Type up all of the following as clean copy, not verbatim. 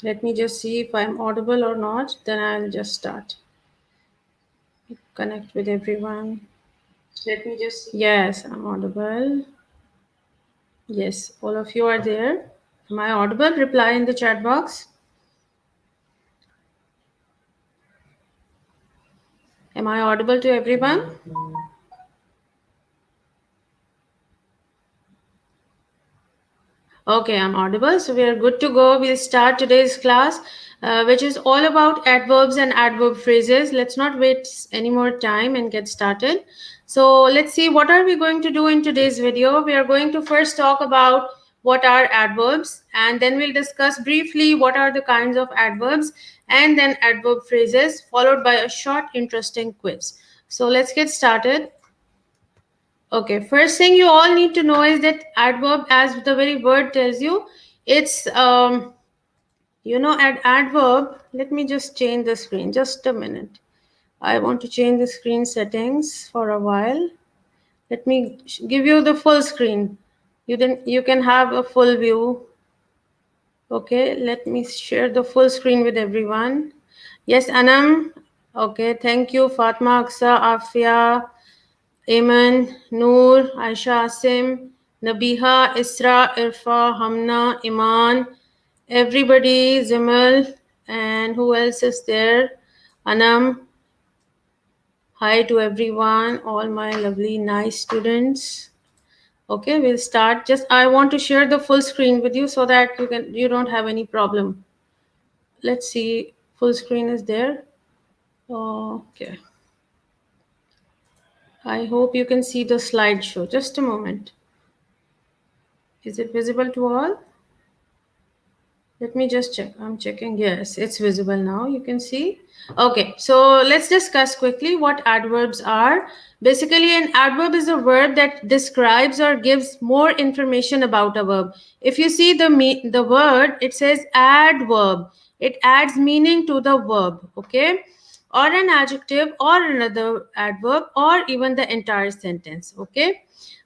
Let me just see if I'm audible or not. Then I'll just start. Connect with everyone. Let me just. Yes, I'm audible. Yes, all of you are there. Am I audible? Reply in the chat box. Am I audible to everyone? Okay, I'm audible. So we are good to go. We'll start today's class, which is all about adverbs and adverb phrases. Let's not waste any more time and get started. So let's see what are we going to do in today's video. We are going to first talk about what are adverbs, and then we'll discuss briefly what are the kinds of adverbs, and then adverb phrases, followed by a short interesting quiz. So let's get started. Okay, first thing you all need to know is that adverb, as the very word tells you, it's adverb. Let me just change the screen. Just a minute. I want to change the screen settings for a while. Let me give you the full screen. You can have a full view. Okay, let me share the full screen with everyone. Yes, Anam. Okay, thank you, Fatma, Aksa, Afia, Ayman, Noor, Aisha Asim, Nabiha, Isra, Irfa, Hamna, Iman, everybody, Zimal, and who else is there? Anam. Hi to everyone, all my lovely, nice students. Okay, we'll start. Just I want to share the full screen with you so that you don't have any problem. Let's see, full screen is there. Okay. I hope you can see the slideshow. Just a moment. Is it visible to all? Let me just check. I'm checking. Yes, it's visible now. You can see. Okay, so let's discuss quickly what adverbs are. Basically, an adverb is a verb that describes or gives more information about a verb. If you see the word, it says adverb. It adds meaning to the verb. Okay, or an adjective or another adverb or even the entire sentence. Okay,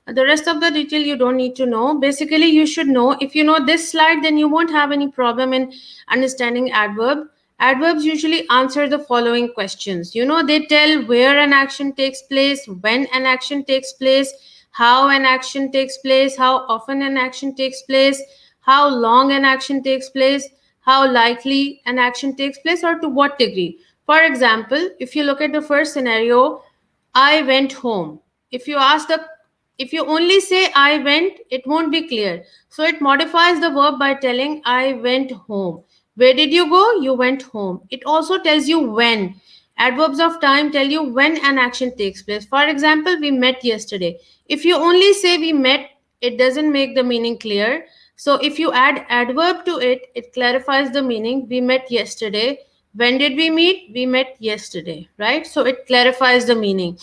the rest of the detail you don't need to know. Basically, you should know. If you know this slide, then you won't have any problem in understanding adverb. Adverbs usually answer the following questions. They tell where an action takes place, when an action takes place, how an action takes place, how often an action takes place, how long an action takes place, how likely an action takes place, or to what degree. For example, if you look at the first scenario, I went home. If you ask the if you only say I went, it won't be clear. So it modifies the verb by telling I went home. Where did you go? You went home. It also tells you when. Adverbs of time tell you when an action takes place. For example, we met yesterday. If you only say we met, it doesn't make the meaning clear. So if you add adverb to it, it clarifies the meaning. We met yesterday. When did we meet? We met yesterday, right? So it clarifies the meaning.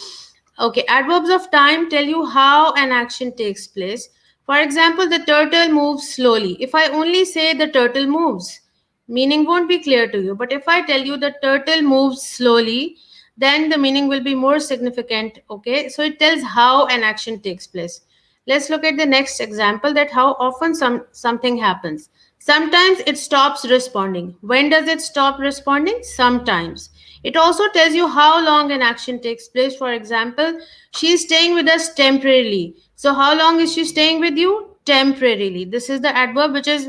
Okay, adverbs of time tell you how an action takes place. For example, the turtle moves slowly. If I only say the turtle moves, meaning won't be clear to you. But if I tell you the turtle moves slowly, then the meaning will be more significant. Okay, so it tells how an action takes place. Let's look at the next example, that how often something happens. Sometimes it stops responding. When does it stop responding? Sometimes. It also tells you how long an action takes place. For example, she is staying with us temporarily. So how long is she staying with you? Temporarily. This is the adverb which is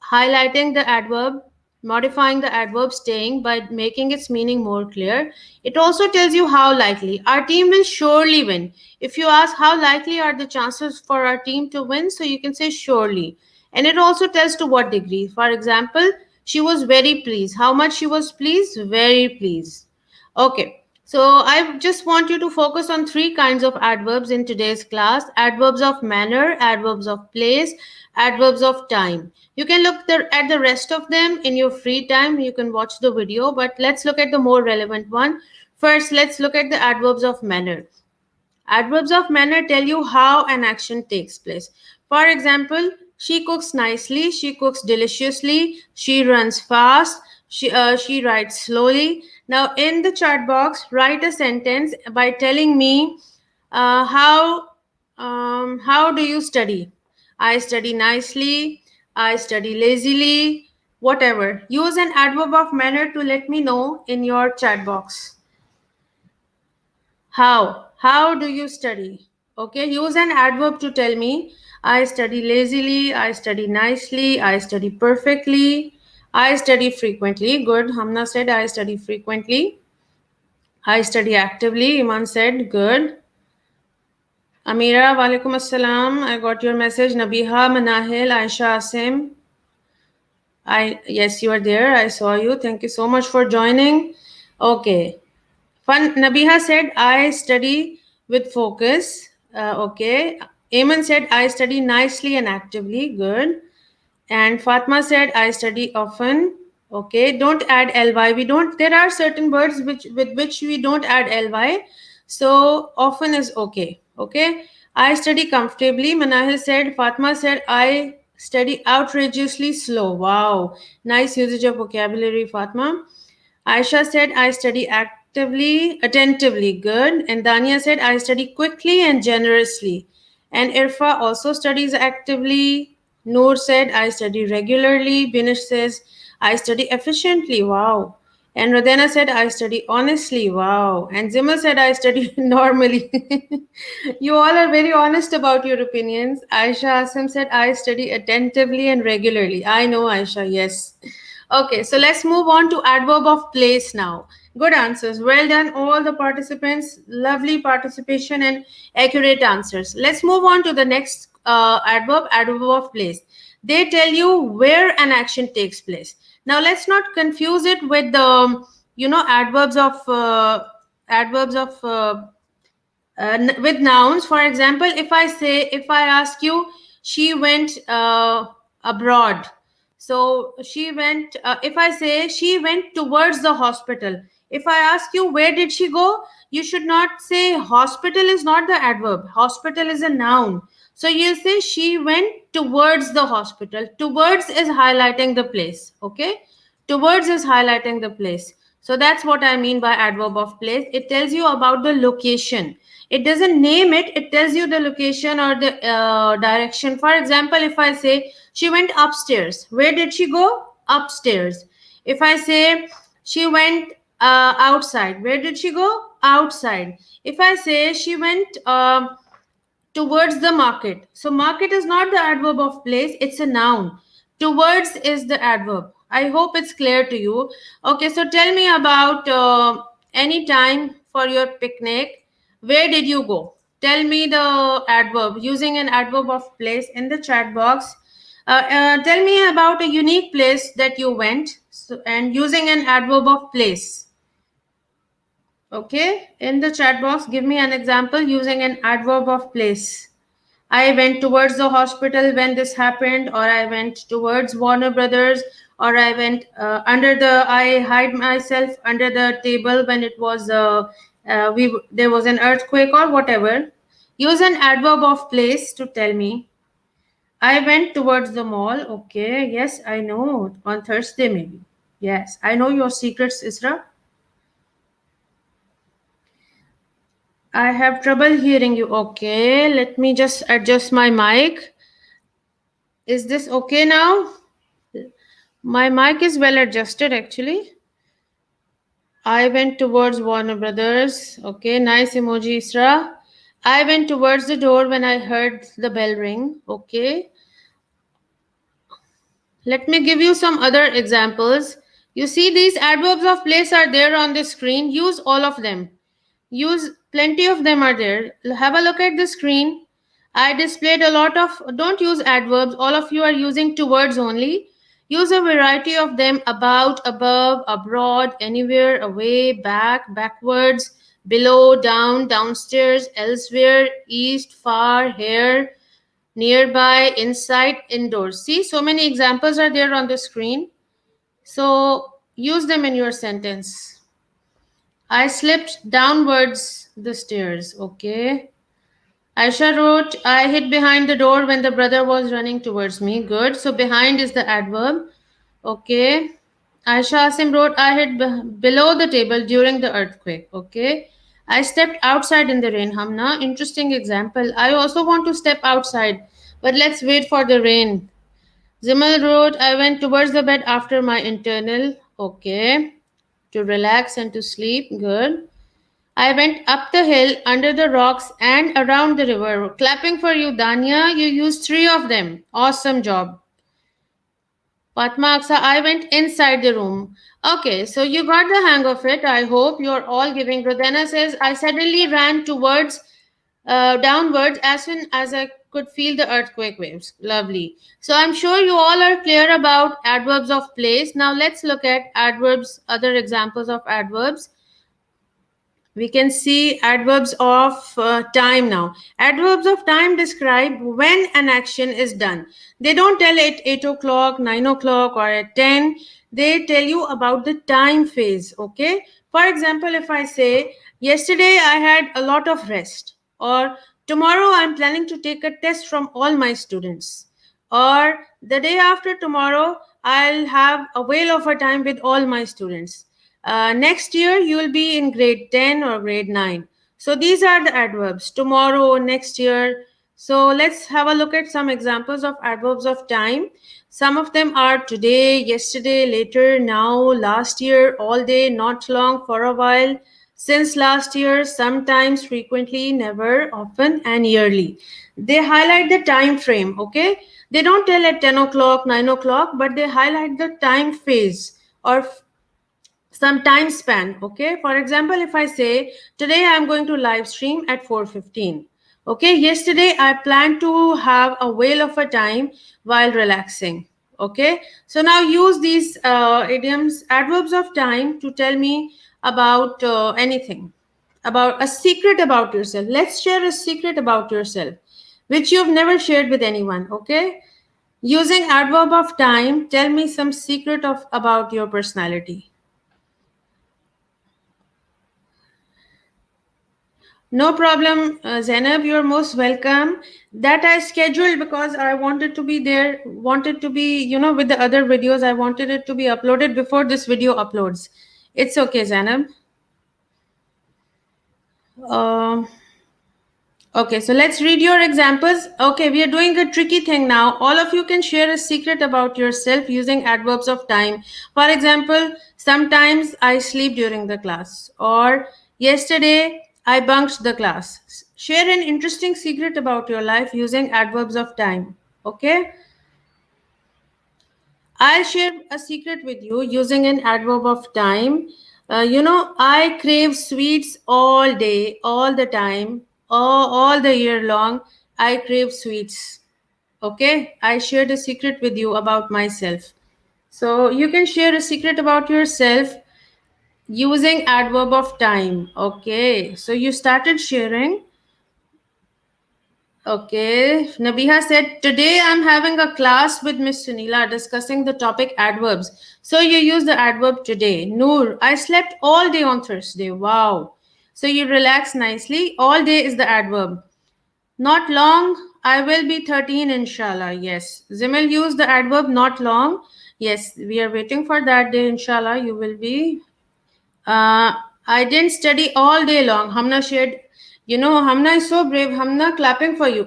highlighting the adverb, modifying the adverb staying by making its meaning more clear. It also tells you how likely. Our team will surely win. If you ask how likely are the chances for our team to win, so you can say surely. And it also tells to what degree. For example, she was very pleased. How much she was pleased? Very pleased. Okay. So I just want you to focus on three kinds of adverbs in today's class: adverbs of manner, adverbs of place, adverbs of time. You can look at the rest of them in your free time. You can watch the video, but let's look at the more relevant one. First, let's look at the adverbs of manner. Adverbs of manner tell you how an action takes place. For example, she cooks nicely, she cooks deliciously, she runs fast, she writes slowly. Now, in the chat box, write a sentence by telling me how do you study? I study nicely, I study lazily, whatever. Use an adverb of manner to let me know in your chat box. How do you study? Okay, use an adverb to tell me. I study lazily, I study nicely, I study perfectly, I study frequently. Good. Hamna said I study frequently. I study actively. Iman said good. Amira, walaikum assalam. I got your message. Nabiha, Manahil, Aisha, Asim. Yes, you are there. I saw you. Thank you so much for joining. Okay. Fun. Nabiha said, I study with focus. Okay. Ayman said, I study nicely and actively. Good. And Fatma said, I study often. Okay. Don't add ly. We don't, there are certain words with which we don't add ly. So often is okay. Okay. I study comfortably. Manahil said, Fatma said, I study outrageously slow. Wow. Nice usage of vocabulary, Fatma. Aisha said, I study actively, attentively, good. And Dania said, I study quickly and generously. And Irfa also studies actively. Noor said, I study regularly. Binish says, I study efficiently. Wow. And Rodena said, I study honestly. Wow. And Zimmer said, I study normally. You all are very honest about your opinions. Aisha Asim said, I study attentively and regularly. I know, Aisha, yes. Okay, so let's move on to adverb of place now. Good answers. Well done, all the participants. Lovely participation and accurate answers. Let's move on to the next adverb of place. They tell you where an action takes place. Now, let's not confuse it with the, adverbs of with nouns. For example, if I ask you, she went abroad. So she went, if I say she went towards the hospital, if I ask you where did she go, you should not say hospital is not the adverb, hospital is a noun. So you say she went towards the hospital. Towards is highlighting the place. Okay, towards is highlighting the place. So that's what I mean by adverb of place. It tells you about the location. It doesn't name it, it tells you the location or the direction. For example, if I say she went upstairs, where did she go? Upstairs. If I say she went outside, where did she go? Outside. If I say she went towards the market. So market is not the adverb of place, it's a noun. Towards is the adverb. I hope it's clear to you. Okay, so tell me about any time for your picnic. Where did you go? Tell me the adverb using an adverb of place in the chat box. Tell me about a unique place that you went, and using an adverb of place. Okay, in the chat box, give me an example using an adverb of place. I went towards the hospital when this happened, or I went towards Warner Brothers, or I went I hide myself under the table when it was there was an earthquake or whatever. Use an adverb of place to tell me. I went towards the mall. Okay, yes, I know. On Thursday, maybe. Yes, I know your secrets, Isra. I have trouble hearing you. Okay, let me just adjust my mic. Is this okay now? My mic is well adjusted actually. I went towards Warner Brothers. Okay, nice emoji, Isra. I went towards the door when I heard the bell ring. Okay. Let me give you some other examples. You see, these adverbs of place are there on the screen. Use all of them. Use plenty of them are there. Have a look at the screen. I displayed a lot of, don't use adverbs. All of you are using towards only. Use a variety of them: about, above, abroad, anywhere, away, back, backwards, below, down, downstairs, elsewhere, east, far, here, nearby, inside, indoors. See, so many examples are there on the screen. So use them in your sentence. I slipped downwards the stairs. Okay. Aisha wrote, I hid behind the door when the brother was running towards me. Good. So behind is the adverb. Okay. Aisha Asim wrote, I hid below the table during the earthquake. Okay. I stepped outside in the rain. Hamna, interesting example. I also want to step outside, but let's wait for the rain. Zimal wrote, I went towards the bed after my internal. Okay. To relax and to sleep. Good. I went up the hill, under the rocks, and around the river. Clapping for you, Danya. You used three of them. Awesome job. Padma Aksa, I went inside the room. Okay, so you got the hang of it. I hope you're all giving. Rodana says, I suddenly ran towards, downwards as soon as I could feel the earthquake waves. Lovely. So I'm sure you all are clear about adverbs of place. Now let's look at adverbs, other examples of adverbs. We can see adverbs of time now. Adverbs of time describe when an action is done. They don't tell it 8 o'clock, 9 o'clock, or at 10. They tell you about the time phase. Okay. For example, if I say, yesterday I had a lot of rest, or tomorrow I'm planning to take a test from all my students, or the day after tomorrow I'll have a whale of a time with all my students. Next year, you will be in grade 10 or grade 9. So these are the adverbs tomorrow, next year. So let's have a look at some examples of adverbs of time. Some of them are today, yesterday, later, now, last year, all day, not long, for a while, since last year, sometimes, frequently, never, often, and yearly. They highlight the time frame, okay? They don't tell at 10 o'clock, 9 o'clock, but they highlight the time phase or some time span. Okay, for example, if I say today I am going to live stream at 4:15. Okay, yesterday I planned to have a whale of a time while relaxing. Okay, so now use these idioms, adverbs of time, to tell me about anything, about a secret about yourself. Let's share a secret about yourself which you've never shared with anyone. Okay, using adverb of time, tell me some secret of about your personality. No problem, Zainab. You're most welcome. That I scheduled because I wanted to be there, wanted to be, with the other videos. I wanted it to be uploaded before this video uploads. It's okay, Zainab. Um, okay, so let's read your examples. Okay, we are doing a tricky thing now. All of you can share a secret about yourself using adverbs of time. For example, sometimes I sleep during the class, or yesterday I bunked the class. Share an interesting secret about your life using adverbs of time. Okay, I'll share a secret with you using an adverb of time. I crave sweets all day, all the time, all the year long. I crave sweets. Okay, I shared a secret with you about myself. So you can share a secret about yourself using adverb of time. Okay, so you started sharing. Okay, Nabiha said, today I'm having a class with Miss Sunila discussing the topic adverbs. So you use the adverb today. Noor, I slept all day on Thursday. Wow. So you relax nicely. All day is the adverb. Not long, I will be 13 inshallah. Yes. Zimil used the adverb not long. Yes, we are waiting for that day inshallah. You will be uh, I didn't study all day long. Hamna shared, Hamna is so brave. Hamna, clapping for you.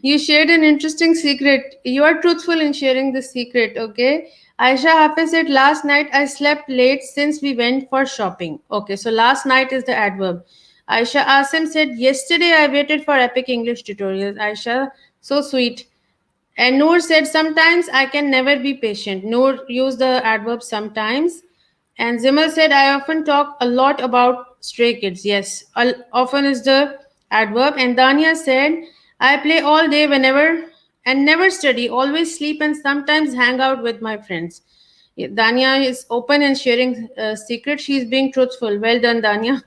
You shared an interesting secret. You are truthful in sharing this secret, okay? Aisha Hafiz said, last night I slept late since we went for shopping. Okay, so last night is the adverb. Aisha Asim said, yesterday I waited for epic English tutorials. Aisha, so sweet. And Noor said, sometimes I can never be patient. Noor used the adverb sometimes. And Zimmer said, I often talk a lot about stray kids. Yes, often is the adverb. And Dania said, I play all day whenever and never study, always sleep and sometimes hang out with my friends. Yeah, Dania is open and sharing secrets. She's being truthful. Well done, Dania.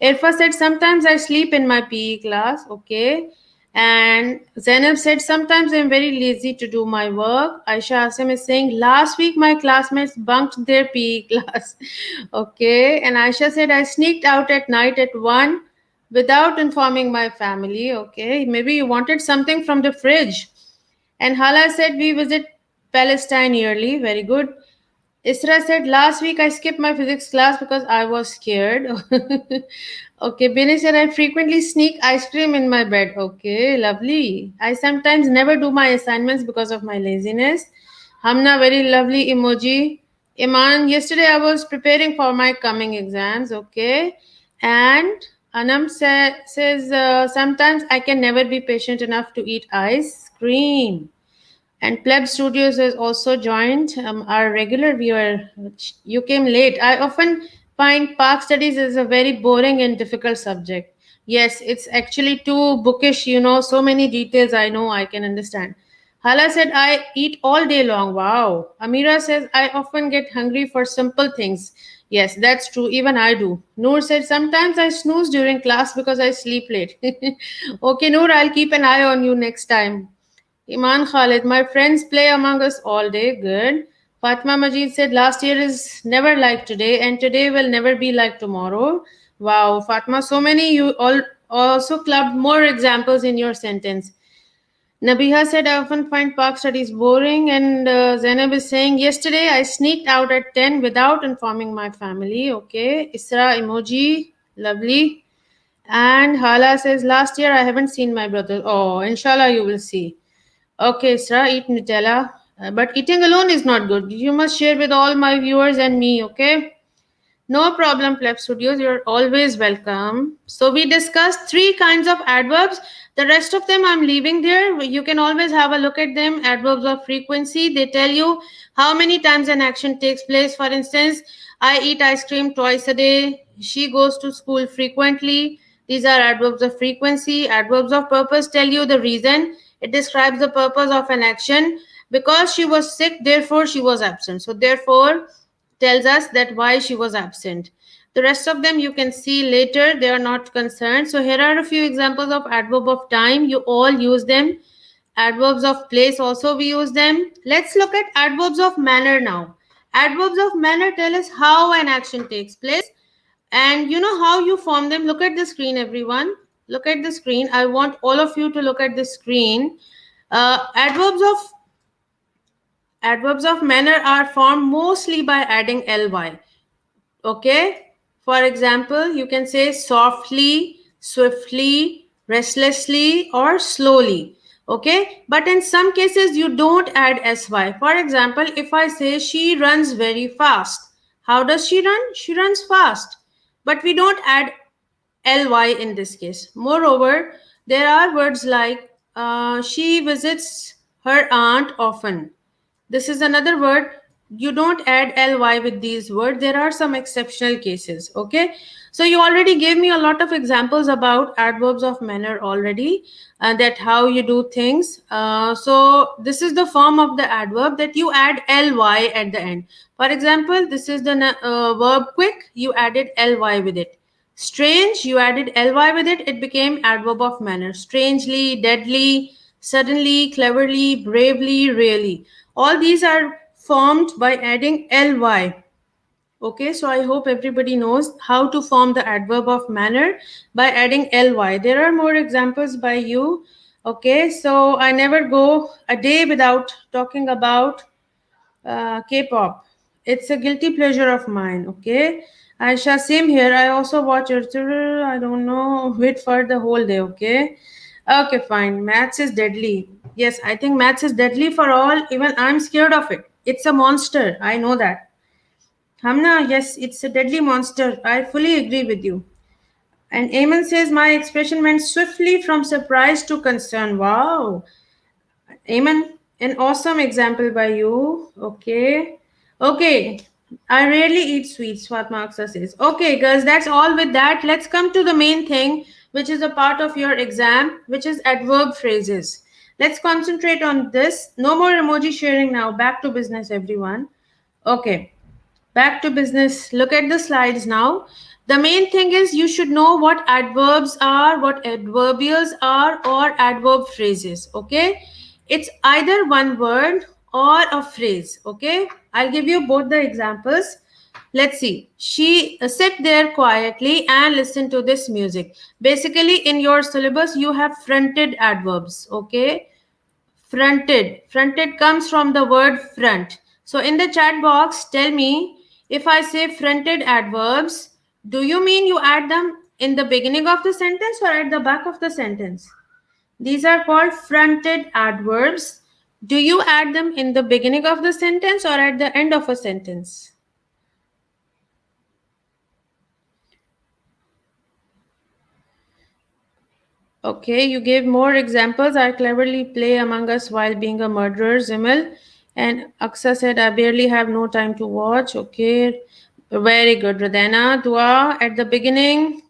Irfa said, sometimes I sleep in my PE class. Okay. And Zainab said, sometimes I'm very lazy to do my work. Aisha Asim is saying, last week my classmates bunked their PE class. Okay. And Aisha said, I sneaked out at night at 1 without informing my family. Okay. Maybe you wanted something from the fridge. And Hala said, we visit Palestine yearly. Very good. Isra said, last week I skipped my physics class because I was scared. Okay, Benny said I frequently sneak ice cream in my bed. Okay, lovely. I sometimes never do my assignments because of my laziness. Hamna, very lovely emoji. Iman, yesterday I was preparing for my coming exams. Okay, and Anam says sometimes I can never be patient enough to eat ice cream. And Pleb Studios has also joined our regular viewer. You came late. I often find park studies is a very boring and difficult subject. Yes, it's actually too bookish, so many details I know I can understand. Hala said, I eat all day long. Wow. Amira says, I often get hungry for simple things. Yes, that's true. Even I do. Noor said, sometimes I snooze during class because I sleep late. Okay, Noor, I'll keep an eye on you next time. Iman Khalid, my friends play among us all day. Good. Fatma Majid said, last year is never like today, and today will never be like tomorrow. Wow, Fatma, so many. You all also clubbed more examples in your sentence. Nabiha said, I often find park studies boring. And Zainab is saying, yesterday I sneaked out at 10 without informing my family. Okay. Isra emoji. Lovely. And Hala says, last year I haven't seen my brother. Oh, inshallah, you will see. Okay, Isra, eat Nutella. But eating alone is not good. You must share with all my viewers and me, okay? No problem, Pleb Studios. You're always welcome. So we discussed three kinds of adverbs. The rest of them I'm leaving there. You can always have a look at them. Adverbs of frequency. They tell you how many times an action takes place. For instance, I eat ice cream twice a day. She goes to school frequently. These are adverbs of frequency. Adverbs of purpose tell you the reason. It describes the purpose of an action. Because she was sick, therefore she was absent. So therefore tells us that why she was absent. The rest of them you can see later, they are not concerned. So here are a few examples of adverb of time. You all use them. Adverbs of place also we use them. Let's look at adverbs of manner now. Adverbs of manner tell us how an action takes place, and you know how you form them. Look at the screen, everyone. Look at the screen. I want all of you to look at the screen. Adverbs of manner are formed mostly by adding ly. Okay. For example, you can say softly, swiftly, restlessly, or slowly. Okay. But in some cases, you don't add sy. For example, if I say she runs very fast, how does she run? She runs fast. But we don't add ly in this case. Moreover, there are words like she visits her aunt often. This is another word. You don't add ly with these words. There are some exceptional cases. Okay. So you already gave me a lot of examples about adverbs of manner already, that how you do things. So this is the form of the adverb that you add ly at the end. For example, this is the verb quick. You added ly with it. Strange, you added ly with it. It became adverb of manner. Strangely, deadly, suddenly, cleverly, bravely, really. All these are formed by adding ly. Okay, so I hope everybody knows how to form the adverb of manner by adding ly. There are more examples by you. Okay, so I never go a day without talking about K-pop. It's a guilty pleasure of mine. Okay, Aisha, same here. I also watch it. I don't know. Wait for the whole day. Okay. Okay, fine. Maths is deadly. Yes, I think maths is deadly for all. Even I'm scared of it. It's a monster. I know that. Hamna, yes, it's a deadly monster. I fully agree with you. And Eamon says my expression went swiftly from surprise to concern. Wow. Amen. An awesome example by you. Okay. Okay. I rarely eat sweets, Fatma Aksa says. Okay, girls, that's all with that. Let's come to the main thing, which is a part of your exam, which is adverb phrases. Let's concentrate on this. No more emoji sharing now. Back to business, everyone. Okay. Back to business. Look at the slides now. The main thing is you should know what adverbs are, what adverbials are, or adverb phrases. Okay. It's either one word or a phrase. Okay. I'll give you both the examples. Let's see. She sit there quietly and listen to this music. Basically, in your syllabus, you have fronted adverbs. Okay. Fronted comes from the word front. So in the chat box, tell me, if I say fronted adverbs, do you mean you add them in the beginning of the sentence or at the back of the sentence? These are called fronted adverbs. Do you add them in the beginning of the sentence or at the end of a sentence? Okay, you gave more examples. I cleverly play among us while being a murderer, Zimil. And Aksa said, I barely have no time to watch. Okay, very good. Radena, dua at the beginning.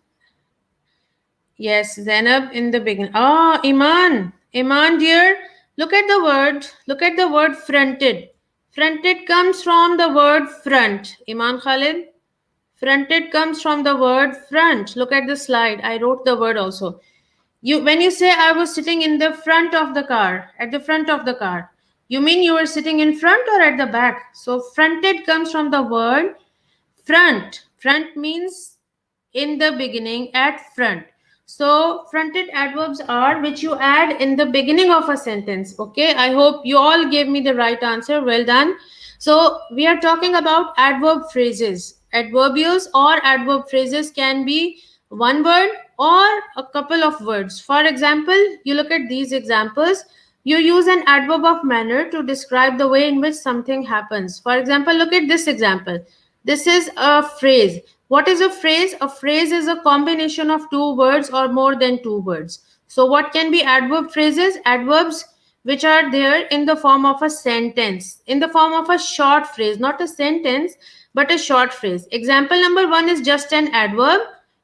Yes, Zainab in the beginning. Ah, Iman. Iman, dear, look at the word. Look at the word fronted. Fronted comes from the word front. Iman Khalid. Fronted comes from the word front. Look at the slide. I wrote the word also. When you say I was sitting in the front of the car, at the front of the car, you mean you were sitting in front or at the back? So fronted comes from the word front. Front means in the beginning, at front. So fronted adverbs are which you add in the beginning of a sentence. Okay, I hope you all gave me the right answer. Well done. So we are talking about adverb phrases. Adverbials or adverb phrases can be one word or a couple of words. For example, you look at these examples. You use an adverb of manner to describe the way in which something happens. For example, look at this example. This is a phrase. What is a phrase? A phrase is a combination of two words or more than two words. So what can be adverb phrases? Adverbs which are there in the form of a sentence, in the form of a short phrase, not a sentence, but a short phrase. Example number one is just an adverb,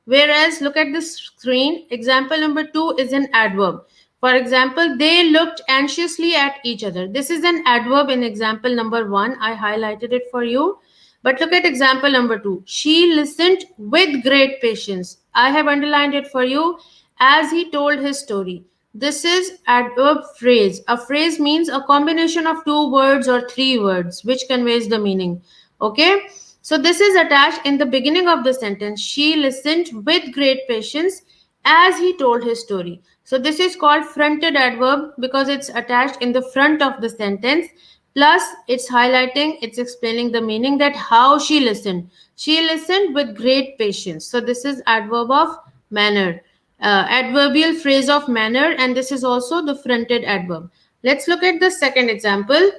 whereas look at the screen. Example number two is an adverb. For example, they looked anxiously at each other. This is an adverb in example number one. I highlighted it for you. But look at example number two. She listened with great patience. I have underlined it for you as he told his story. This is adverb phrase. A phrase means a combination of two words or three words which conveys the meaning. Okay. So this is attached in the beginning of the sentence. She listened with great patience as he told his story. So this is called fronted adverb because it's attached in the front of the sentence. Plus, it's highlighting, it's explaining the meaning that how she listened. She listened with great patience. So this is adverb of manner, adverbial phrase of manner, and this is also the fronted adverb. Let's look at the second example.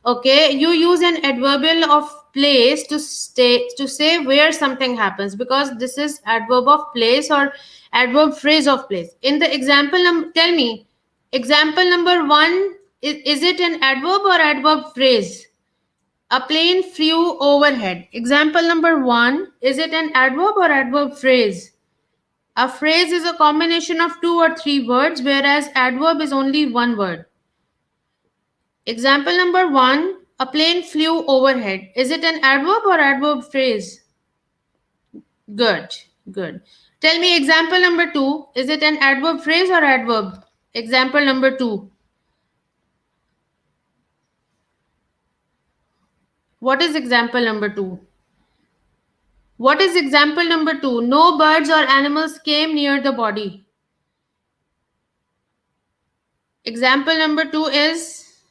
Okay, you use an adverbial of place to say where something happens because this is adverb of place or adverb phrase of place. In the example, tell me, example number one, is it an adverb or adverb phrase? A plane flew overhead. Example number one, is it an adverb or adverb phrase? A phrase is a combination of two or three words, whereas adverb is only one word. Example number one, a plane flew overhead. Is it an adverb or adverb phrase? Good, good. Tell me example number two, is it an adverb phrase or adverb? Example number two. What is example number two? What is example number two? No birds or animals came near the body. Example number two is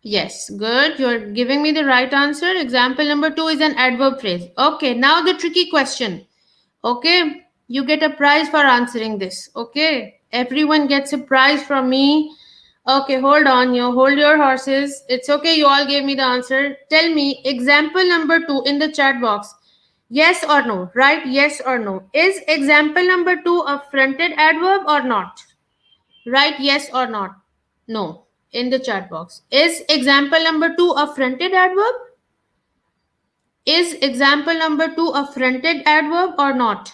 yes, good. You're giving me the right answer. Example number two is an adverb phrase. Okay, now the tricky question. Okay, you get a prize for answering this. Okay, everyone gets a prize from me. Okay, hold on. You hold your horses. It's okay. You all gave me the answer. Tell me example number two in the chat box. Yes or no? Right? Yes or no? Is example number two a fronted adverb or not? Right? Yes or not? No. In the chat box. Is example number two a fronted adverb? Is example number two a fronted adverb or not?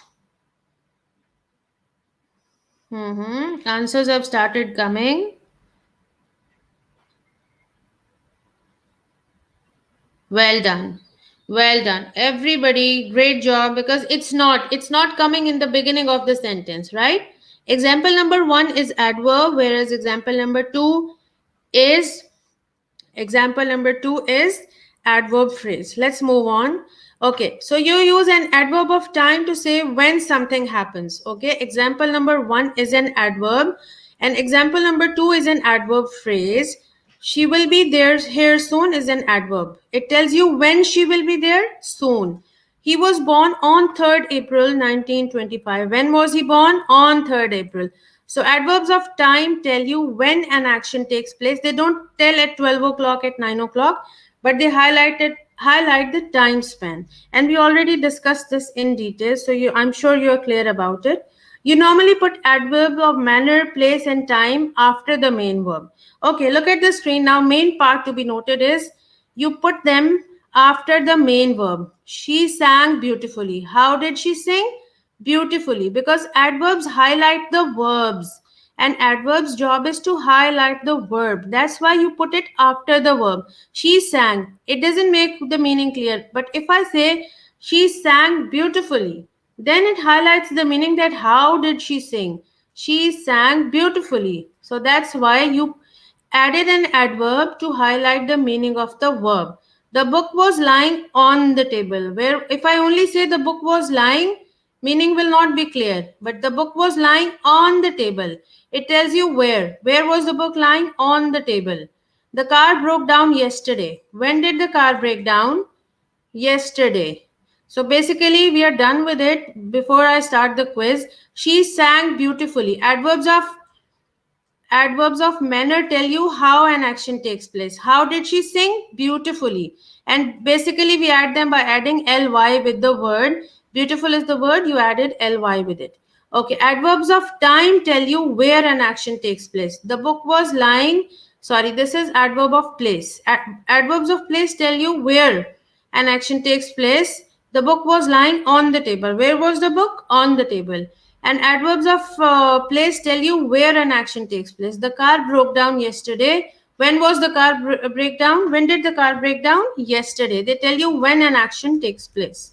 Answers have started coming. Well done. Well done. Everybody, great job because it's not coming in the beginning of the sentence, right? Example number one is adverb, whereas example number two is adverb phrase. Let's move on. Okay, so you use an adverb of time to say when something happens. Okay, example number one is an adverb, and example number two is an adverb phrase. She will be there here soon is an adverb. It tells you when she will be there soon. He was born on 3rd April 1925. When was he born? On 3rd April. So adverbs of time tell you when an action takes place. They don't tell at 12 o'clock, at 9 o'clock, but they highlight the time span. And we already discussed this in detail, so I'm sure you're clear about it. You normally put adverb of manner, place, and time after the main verb. Okay, look at the screen now. Main part to be noted is you put them after the main verb. She sang beautifully. How did she sing? Beautifully. Because adverbs highlight the verbs. And adverbs job is to highlight the verb. That's why you put it after the verb. She sang. It doesn't make the meaning clear. But if I say she sang beautifully, then it highlights the meaning that how did she sing? She sang beautifully. So that's why you added an adverb to highlight the meaning of the verb. The book was lying on the table. Where if I only say the book was lying, meaning will not be clear. But the book was lying on the table. It tells you where. Where was the book lying? On the table. The car broke down yesterday. When did the car break down? Yesterday. So basically, we are done with it. Before I start the quiz, she sang beautifully. Adverbs of manner tell you how an action takes place. How did she sing? Beautifully. And basically, we add them by adding ly with the word. Beautiful is the word, you added ly with it. Okay, adverbs of time tell you where an action takes place. The book was lying. Sorry, this is adverb of place. Adverbs of place tell you where an action takes place. The book was lying on the table. Where was the book? On the table. And adverbs of place tell you where an action takes place. The car broke down yesterday. When was the car breakdown? When did the car break down? Yesterday. They tell you when an action takes place.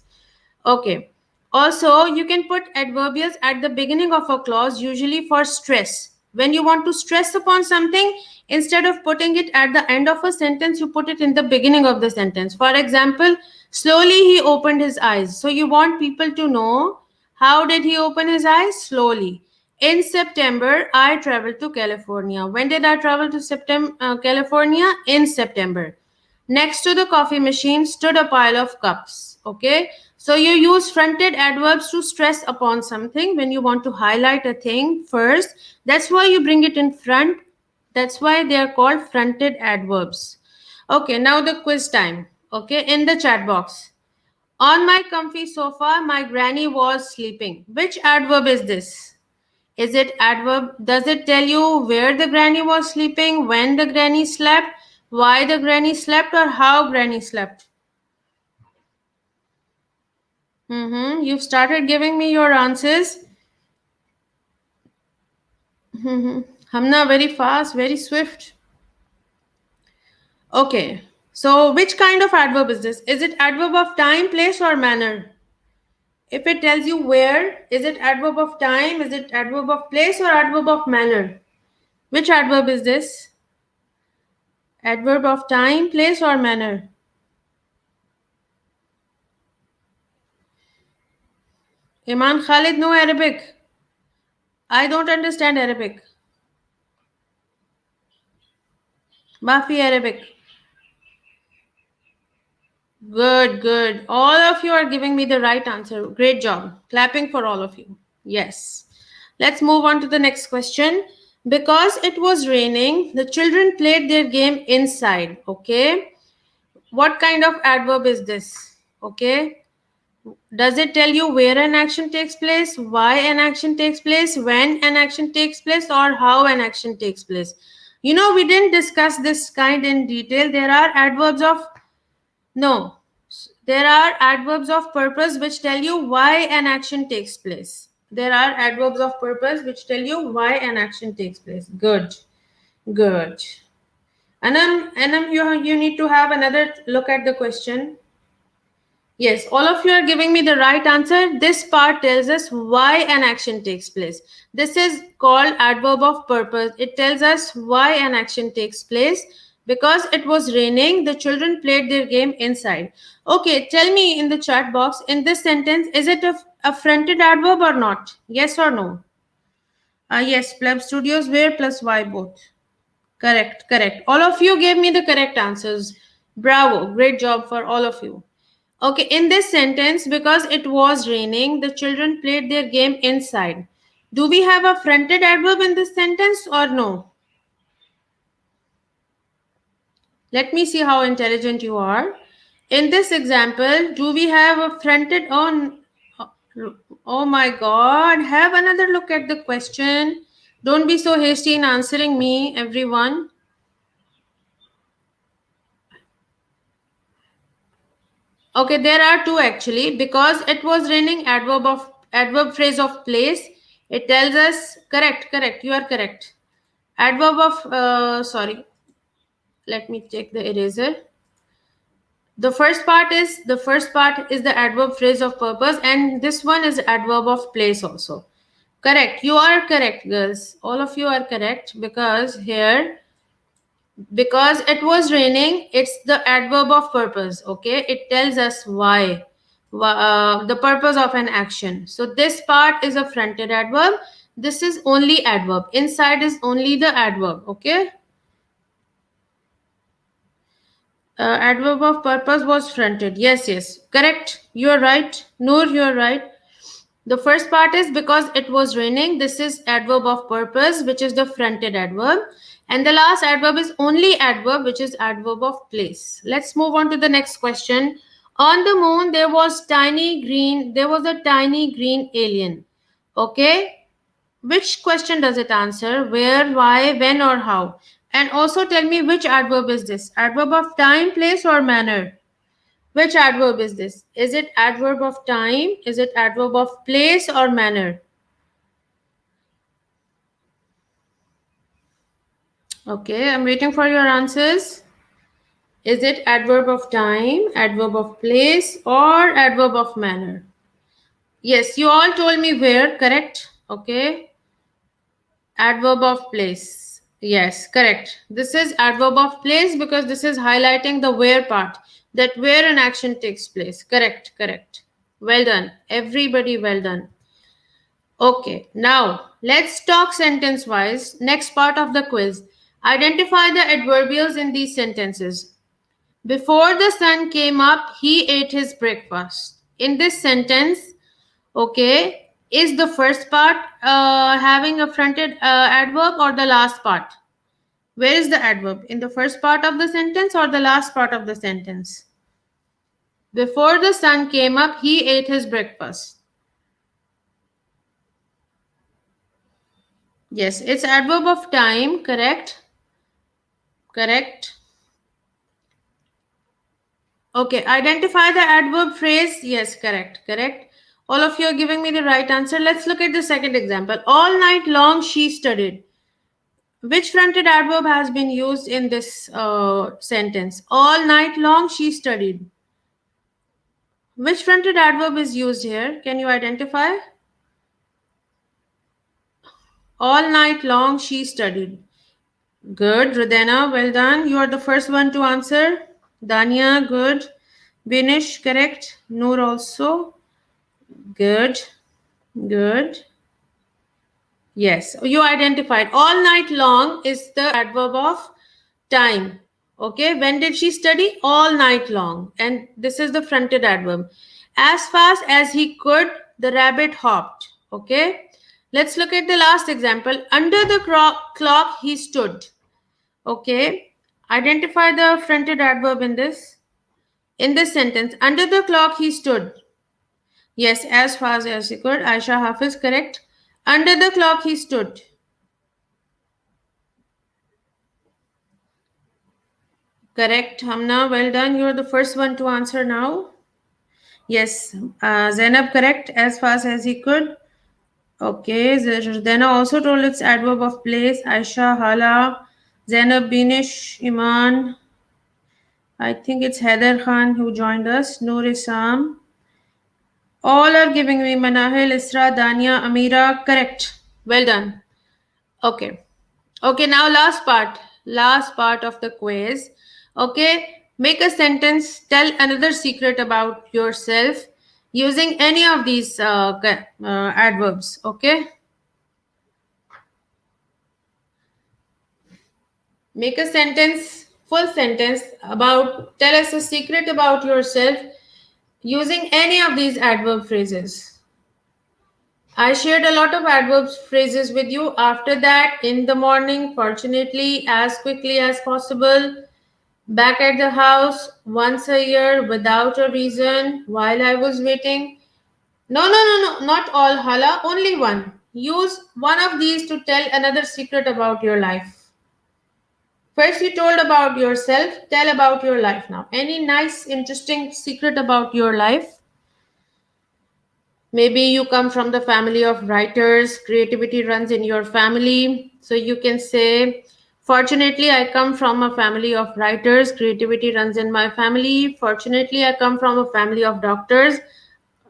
Okay. Also, you can put adverbials at the beginning of a clause, usually for stress. When you want to stress upon something, instead of putting it at the end of a sentence, you put it in the beginning of the sentence. For example, slowly he opened his eyes. So you want people to know how did he open his eyes? Slowly. In September, I traveled to California. When did I travel to California? In September. Next to the coffee machine stood a pile of cups. Okay. So you use fronted adverbs to stress upon something when you want to highlight a thing first. That's why you bring it in front. That's why they are called fronted adverbs. Okay. Now the quiz time. Okay. In the chat box. On my comfy sofa, my granny was sleeping. Which adverb is this? Is it adverb? Does it tell you where the granny was sleeping, when the granny slept, why the granny slept, or how granny slept? You've started giving me your answers. Hamna, very fast, very swift. Okay. So which kind of adverb is this? Is it adverb of time, place, or manner? If it tells you where, is it adverb of time, is it adverb of place, or adverb of manner? Which adverb is this? Adverb of time, place, or manner? Iman Khalid, no Arabic. I don't understand Arabic. Mafi Arabic. Good, good. All of you are giving me the right answer. Great job. Clapping for all of you. Yes. Let's move on to the next question. Because it was raining, the children played their game inside. Okay. What kind of adverb is this? Okay. Does it tell you where an action takes place, why an action takes place, when an action takes place, or how an action takes place? You know, we didn't discuss this kind in detail. There are adverbs of no. There are adverbs of purpose which tell you why an action takes place. There are adverbs of purpose which tell you why an action takes place. Good. Good. Anam, you need to have another look at the question. Yes, all of you are giving me the right answer. This part tells us why an action takes place. This is called adverb of purpose. It tells us why an action takes place. Because it was raining, the children played their game inside. Okay, tell me in the chat box, in this sentence, is it a fronted adverb or not? Yes or no? Yes, Pleb Studios, where plus why both. Correct, correct. All of you gave me the correct answers. Bravo, great job for all of you. Okay, in this sentence, because it was raining, the children played their game inside. Do we have a fronted adverb in this sentence or no? Let me see how intelligent you are. In this example, do we have a fronted on? Oh my god, have another look at the question. Don't be so hasty in answering me, everyone. Okay, there are two actually. Because it was raining, adverb phrase of place. It tells us correct. You are correct. Adverb of sorry. Let me take the eraser. The first part is the adverb phrase of purpose, and this one is adverb of place also. Correct. You are correct, girls. All of you are correct because here, because it was raining, it's the adverb of purpose. Okay, it tells us why, the purpose of an action. So this part is a fronted adverb. This is only adverb. Inside is only the adverb. Okay. Adverb of purpose was fronted. Yes, correct. You're right. Noor, you're right. The first part is because it was raining. This is adverb of purpose, which is the fronted adverb. And the last adverb is only adverb, which is adverb of place. Let's move on to the next question. On the moon, there was a tiny green alien. Okay. Which question does it answer? Where, why, when, or how? And also tell me which adverb is this? Adverb of time, place, or manner? Which adverb is this? Is it adverb of time? Is it adverb of place or manner? Okay, I'm waiting for your answers. Is it adverb of time, adverb of place, or adverb of manner? Yes, you all told me where, correct? Okay. Adverb of place. Yes, correct. This is adverb of place because this is highlighting the where part, that where an action takes place. Correct. Well done. Everybody, well done. Okay, now let's talk sentence wise. Next part of the quiz. Identify the adverbials in these sentences. Before the sun came up, he ate his breakfast. In this sentence, okay, is the first part having a fronted adverb or the last part? Where is the adverb? In the first part of the sentence or the last part of the sentence? Before the sun came up, he ate his breakfast. Yes, it's adverb of time, correct? Correct. Okay, identify the adverb phrase. Yes, correct. All of you are giving me the right answer. Let's look at the second example. All night long she studied. Which fronted adverb has been used in this sentence? All night long she studied. Which fronted adverb is used here? Can you identify? All night long she studied. Good, Rudena, well done. You are the first one to answer. Dania, good. Binish, correct. Noor also. Good. Yes, you identified. All night long is the adverb of time. Okay, when did she study? All night long. And this is the fronted adverb. As fast as he could, the rabbit hopped. Okay, let's look at the last example. Under the clock, he stood. Okay, identify the fronted adverb in this. In this sentence, under the clock, he stood. Yes, as fast as he could. Aisha Hafiz, correct. Under the clock, he stood. Correct, Hamna. Well done. You're the first one to answer now. Yes, Zainab, correct. As fast as he could. Okay, Zena also told it's adverb of place. Aisha, Hala, Zainab, Binish, Iman. I think it's Heather Khan who joined us. Noor Isam. All are giving me Manahil, Isra, Dania, Amira. Correct. Well done. Okay. Okay, now last part. Last part of the quiz. Okay, make a sentence, tell another secret about yourself using any of these adverbs. Okay, make a sentence, full sentence about, tell us a secret about yourself using any of these adverb phrases. I shared a lot of adverb phrases with you. After that, in the morning, fortunately, as quickly as possible, back at the house, once a year, without a reason, while I was waiting. No, no, no, no, not all, Hala, only one. Use one of these to tell another secret about your life. First, you told about yourself, tell about your life now. Any nice, interesting secret about your life? Maybe you come from the family of writers, creativity runs in your family. So you can say, fortunately, I come from a family of writers, creativity runs in my family. Fortunately, I come from a family of doctors.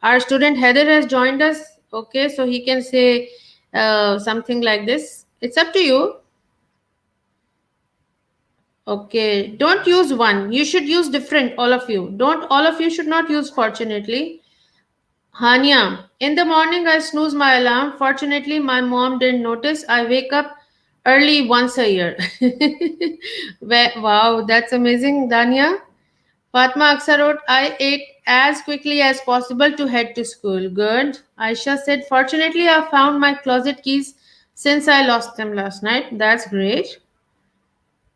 Our student Heather has joined us. Okay, so he can say something like this. It's up to you. Okay, don't use one. You should use different, all of you. Don't, all of you should not use fortunately. Hania, in the morning I snooze my alarm. Fortunately, my mom didn't notice. I wake up early once a year. Wow, that's amazing, Dania. Fatma Aksar wrote, I ate as quickly as possible to head to school. Good. Aisha said, fortunately, I found my closet keys since I lost them last night. That's great.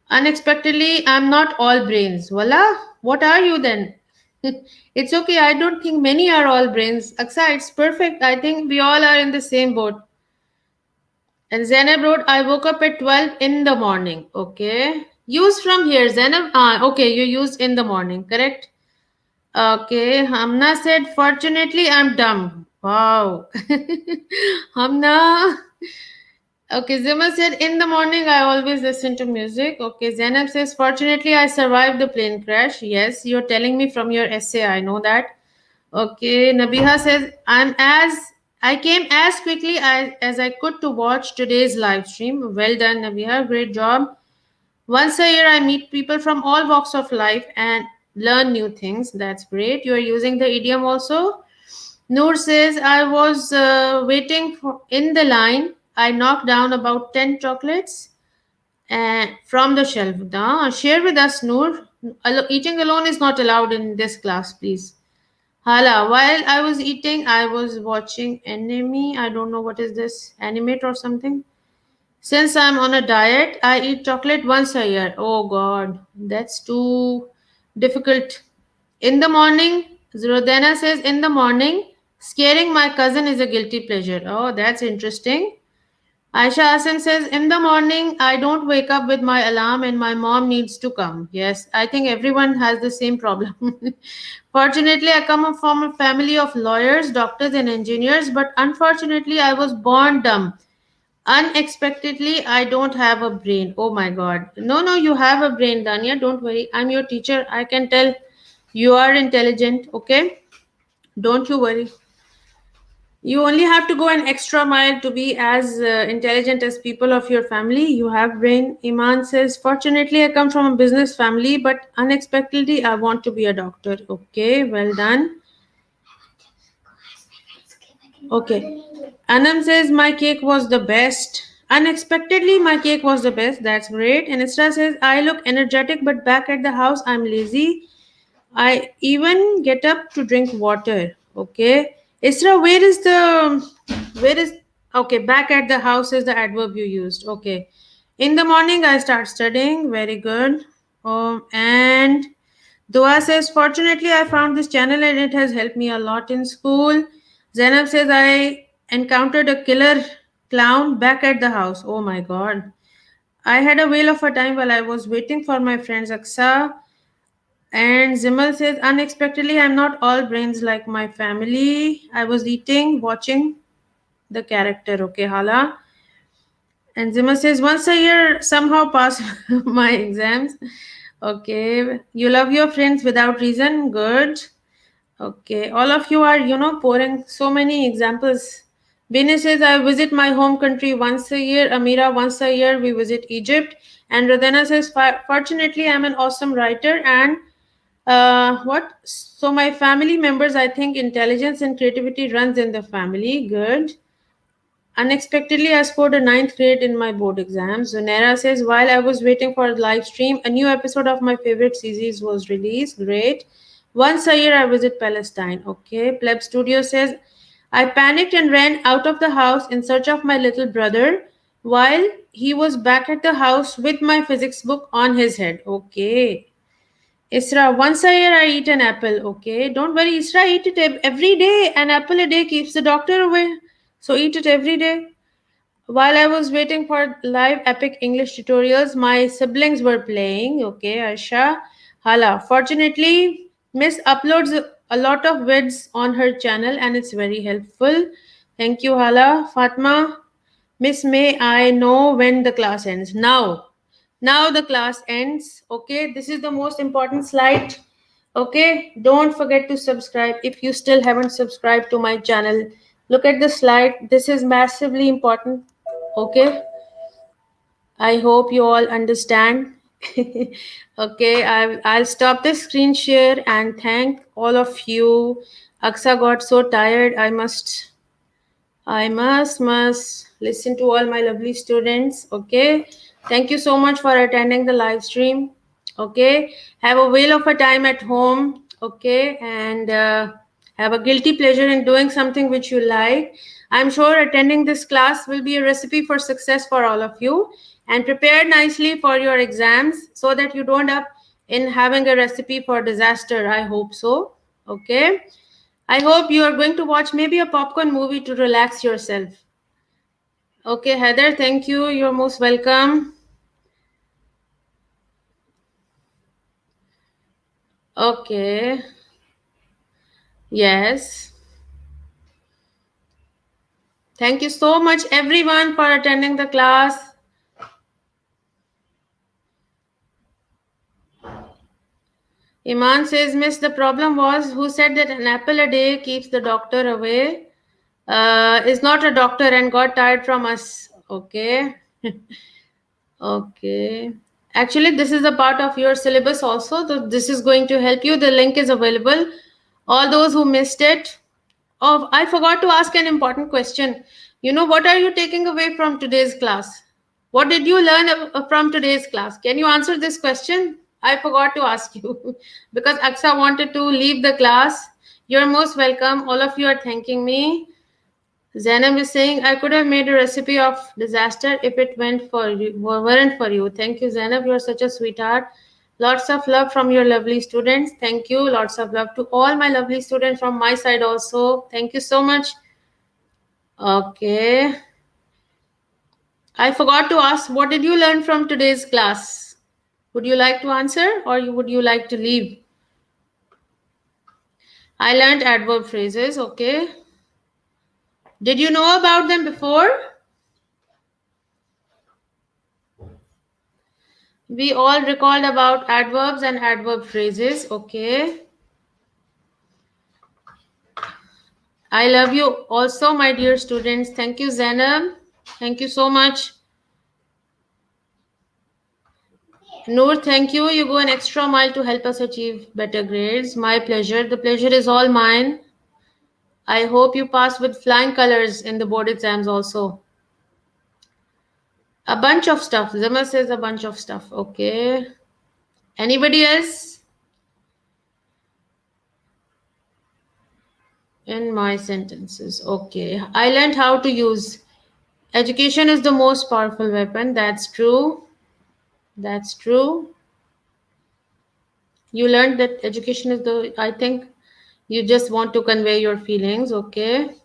Unexpectedly, I'm not all brains. Voila, what are you then? It's okay. I don't think many are all brains. Aksa, it's perfect. I think we all are in the same boat. And Zainab wrote, I woke up at 12 in the morning. Okay. Use from here, Zainab. Okay, you used in the morning, correct? Okay. Hamna said, fortunately, I'm dumb. Wow. Hamna. Okay, Zima said, in the morning I always listen to music. Okay, Zainab says, fortunately I survived the plane crash. Yes, you're telling me from your essay, I know that. Okay, Nabiha says, I came as quickly as I could to watch today's live stream. Well done, Nabiha, great job. Once a year I meet people from all walks of life and learn new things. That's great. You are using the idiom also. Noor says, I was waiting for in the line. I knocked down about 10 chocolates from the shelf. Share with us, Noor. Eating alone is not allowed in this class, please. Hala, while I was eating, I was watching anime. I don't know what is this, animate or something. Since I'm on a diet, I eat chocolate once a year. Oh God, that's too difficult. In the morning, Zrodana says, in the morning, scaring my cousin is a guilty pleasure. Oh, that's interesting. Aisha Asim says, in the morning, I don't wake up with my alarm and my mom needs to come. Yes, I think everyone has the same problem. Fortunately, I come from a family of lawyers, doctors, and engineers, but unfortunately, I was born dumb. Unexpectedly, I don't have a brain. Oh my god. No, no, you have a brain, Dania. Don't worry. I'm your teacher. I can tell you are intelligent. Okay? Don't you worry. You only have to go an extra mile to be as intelligent as people of your family. You have brain. Iman says, fortunately, I come from a business family, but unexpectedly, I want to be a doctor. Okay, well done. Okay. Anam says, my cake was the best. Unexpectedly, my cake was the best. That's great. And Isra says, I look energetic, but back at the house, I'm lazy. I even get up to drink water. Okay. Isra, where is, okay, back at the house is the adverb you used. Okay. In the morning, I start studying. Very good. And Dua says, fortunately, I found this channel and it has helped me a lot in school. Zainab says, I encountered a killer clown back at the house. Oh my god. I had a whale of a time while I was waiting for my friends Aksa. And Zimal says, unexpectedly, I'm not all brains like my family. I was eating, watching the character. Okay, Hala. And Zima says, once a year, somehow pass my exams. Okay. You love your friends without reason. Good. Okay. All of you are, pouring so many examples. Bini says, I visit my home country once a year. Amira, once a year, we visit Egypt. And Rodena says, fortunately, I'm an awesome writer. And what? So, my family members, I think intelligence and creativity runs in the family. Good. Unexpectedly, I scored a ninth grade in my board exams. Zonera says, while I was waiting for a live stream, a new episode of my favorite series was released. Great. Once a year I visit Palestine. Okay. Pleb Studio says, I panicked and ran out of the house in search of my little brother while he was back at the house with my physics book on his head. Okay. Isra, once a year I eat an apple. Okay. Don't worry, Isra, eat it every day. An apple a day keeps the doctor away. So eat it every day. While I was waiting for live epic English tutorials, my siblings were playing. Okay, Aisha. Hala. Fortunately, Miss uploads a lot of vids on her channel and it's very helpful. Thank you, Hala. Fatma. Miss May, I know when the class ends. Now. Now the class ends. Okay, this is the most important slide. Okay, don't forget to subscribe if you still haven't subscribed to my channel. Look at the slide. This is massively important. Okay, I hope you all understand. Okay, I'll stop the screen share and thank all of you. Aksa got so tired. I must listen to all my lovely students. Okay. Thank you so much for attending the live stream. Okay. Have a whale of a time at home. Okay. And have a guilty pleasure in doing something which you like. I'm sure attending this class will be a recipe for success for all of you. And prepare nicely for your exams so that you don't up in having a recipe for disaster. I hope so. Okay. I hope you are going to watch maybe a popcorn movie to relax yourself. Okay, Heather, thank you. You're most welcome. Okay, yes. Thank you so much, everyone, for attending the class. Iman says, Miss, the problem was who said that an apple a day keeps the doctor away? Is not a doctor and got tired from us. Okay. Okay. Actually, this is a part of your syllabus also. This is going to help you. The link is available. All those who missed it. Oh, I forgot to ask an important question. You know, what are you taking away from today's class? What did you learn from today's class? Can you answer this question? I forgot to ask you because Aksa wanted to leave the class. You're most welcome. All of you are thanking me. Zainab is saying, I could have made a recipe of disaster if it weren't for you. Thank you, Zainab. You're such a sweetheart. Lots of love from your lovely students. Thank you. Lots of love to all my lovely students from my side also. Thank you so much. Okay. I forgot to ask, what did you learn from today's class? Would you like to answer or would you like to leave? I learned adverb phrases. Okay. Did you know about them before? We all recalled about adverbs and adverb phrases. Okay. I love you also, my dear students. Thank you, Zainab. Thank you so much. Noor, thank you. You go an extra mile to help us achieve better grades. My pleasure. The pleasure is all mine. I hope you pass with flying colors in the board exams also. A bunch of stuff. Zima says a bunch of stuff. Okay. Anybody else? In my sentences. Okay. I learned how to use. Education is the most powerful weapon. That's true. That's true. You learned that education is the, I think you just want to convey your feelings. Okay.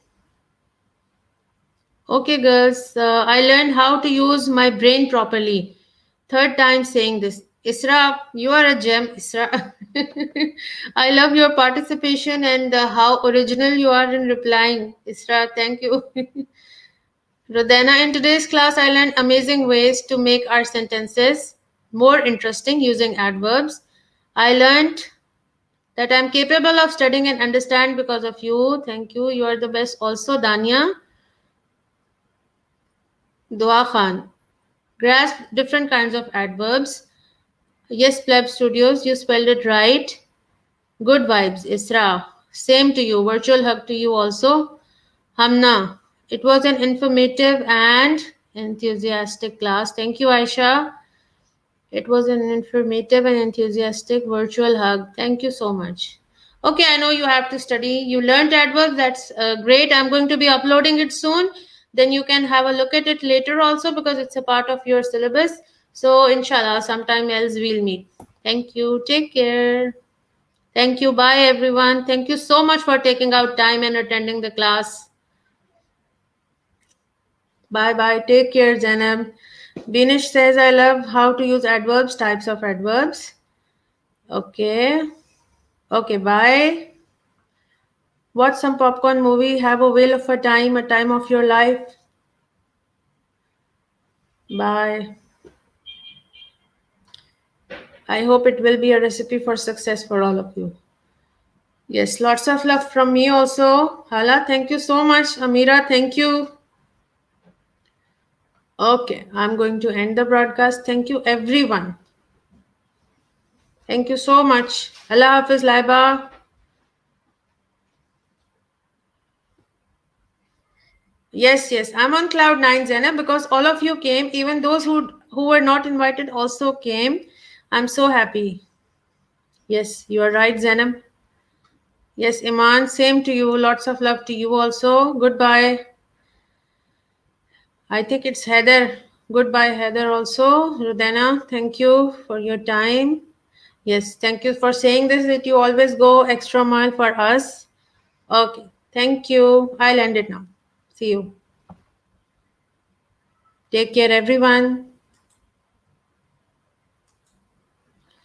Okay, girls. I learned how to use my brain properly. Third time saying this. Isra, you are a gem, Isra. I love your participation and how original you are in replying. Isra, thank you. Rodana, in today's class, I learned amazing ways to make our sentences more interesting using adverbs. I learned that I'm capable of studying and understand because of you. Thank you. You are the best. Also, Dania, Dua Khan. Grasp different kinds of adverbs. Yes, Pleb Studios, you spelled it right. Good vibes, Isra. Same to you. Virtual hug to you also. Hamna, it was an informative and enthusiastic class. Thank you, Aisha. It was an informative and enthusiastic virtual hug. Thank you so much. Okay, I know you have to study. You learned adverbs. That's great. I'm going to be uploading it soon. Then you can have a look at it later also because it's a part of your syllabus. So, inshallah, sometime else we'll meet. Thank you. Take care. Thank you. Bye, everyone. Thank you so much for taking out time and attending the class. Bye bye. Take care, Zainab. Binish says, I love how to use adverbs, types of adverbs. Okay. Okay, bye. Watch some popcorn movie. Have a whale of a time of your life. Bye. I hope it will be a recipe for success for all of you. Yes, lots of love from me also. Hala, thank you so much. Amira, thank you. Okay, I'm going to end the broadcast. Thank you, everyone. Thank you so much. Allah Hafiz Laiba. Yes, yes, I'm on cloud nine, Zainab, because all of you came, even those who were not invited also came. I'm so happy. Yes, you are right, Zainab. Yes, Iman, same to you. Lots of love to you also. Goodbye. I think it's Heather. Goodbye, Heather also. Rudena, thank you for your time. Yes, thank you for saying this that you always go extra mile for us. Okay, thank you. I'll end it now. See you. Take care, everyone.